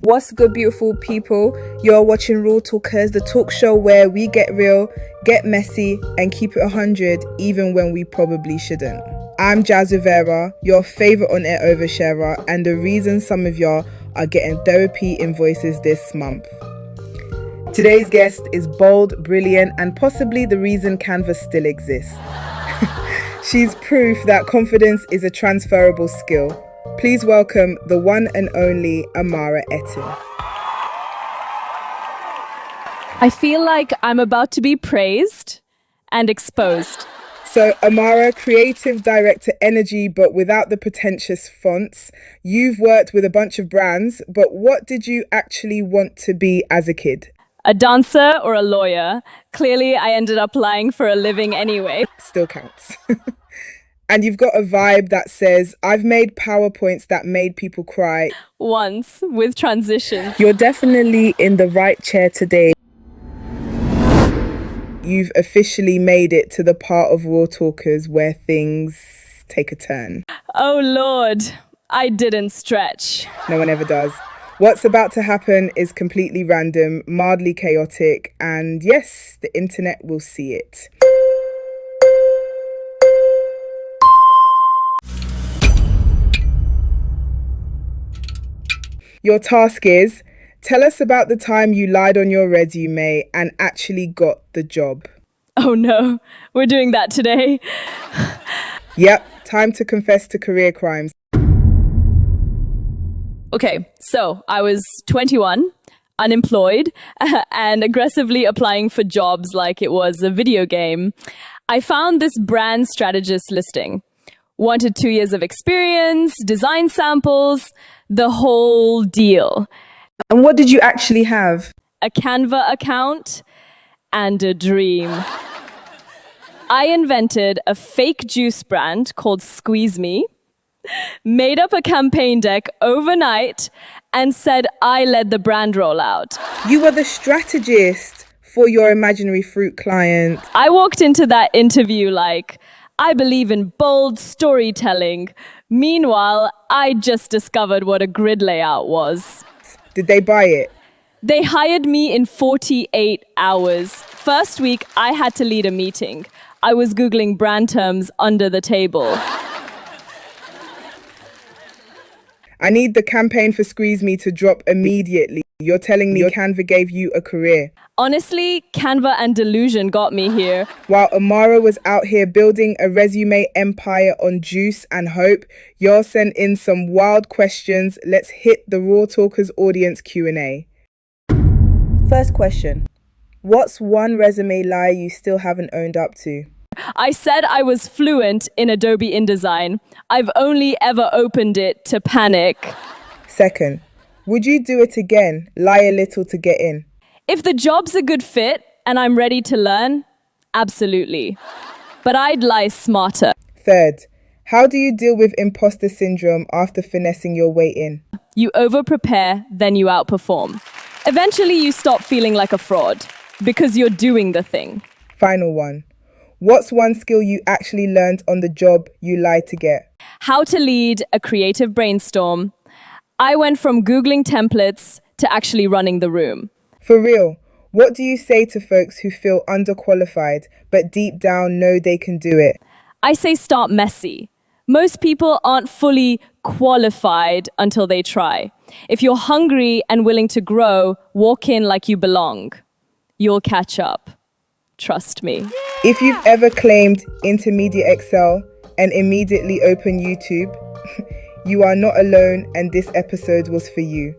What's good, beautiful people? You're watching Raw Talkers, the talk show where we get real, get messy, and keep it 100 even when we probably shouldn't. I'm Jazz Rivera, your favorite on-air oversharer, and the reason some of y'all are getting therapy invoices this month. Today's guest is bold, brilliant, and possibly the reason Canva still exists. She's proof that confidence is a transferable skill. Please welcome the one and only Amara Etim. I feel like I'm about to be praised and exposed. So Amara, creative director energy, but without the pretentious fonts. You've worked with a bunch of brands, but what did you actually want to be as a kid? A dancer or a lawyer? Clearly, I ended up lying for a living anyway. Still counts. And you've got a vibe that says, I've made PowerPoints that made people cry. Once, with transitions. You're definitely in the right chair today. You've officially made it to the part of Raw Talkers where things take a turn. Oh Lord, I didn't stretch. No one ever does. What's about to happen is completely random, mildly chaotic, and yes, the internet will see it. Your task is, tell us about the time you lied on your resume and actually got the job. Oh no, we're doing that today. Yep, time to confess to career crimes. Okay, so I was 21, unemployed, and aggressively applying for jobs like it was a video game. I found this brand strategist listing. Wanted 2 years of experience, design samples, the whole deal. And what did you actually have? A Canva account and a dream. I invented a fake juice brand called Squeeze Me, made up a campaign deck overnight, and said I led the brand rollout. You were the strategist for your imaginary fruit client. I walked into that interview like, I believe in bold storytelling. Meanwhile, I just discovered what a grid layout was. Did they buy it? They hired me in 48 hours. First week, I had to lead a meeting. I was Googling brand terms under the table. I need the campaign for Squeeze Me to drop immediately. You're telling me Canva gave you a career. Honestly, Canva and delusion got me here. While Amara was out here building a resume empire on juice and hope, y'all sent in some wild questions. Let's hit the Raw Talkers audience Q&A. First question. What's one resume lie you still haven't owned up to? I said I was fluent in Adobe InDesign. I've only ever opened it to panic. Second. Would you do it again? Lie a little to get in. If the job's a good fit and I'm ready to learn, absolutely. But I'd lie smarter. Third, how do you deal with imposter syndrome after finessing your way in? You over-prepare, then you outperform. Eventually, you stop feeling like a fraud because you're doing the thing. Final one. What's one skill you actually learned on the job you lied to get? How to lead a creative brainstorm. I went from Googling templates to actually running the room. For real, what do you say to folks who feel underqualified but deep down know they can do it? I say start messy. Most people aren't fully qualified until they try. If you're hungry and willing to grow, walk in like you belong. You'll catch up. Trust me. If you've ever claimed intermediate Excel and immediately opened YouTube, you are not alone and this episode was for you.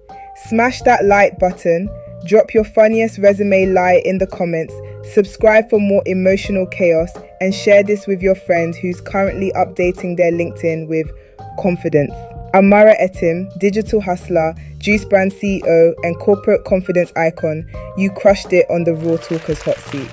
Smash that like button, drop your funniest resume lie in the comments, subscribe for more emotional chaos, and share this with your friend who's currently updating their LinkedIn with confidence. Amara Etim, digital hustler, juice brand CEO, and corporate confidence icon, you crushed it on the Raw Talkers hot seat.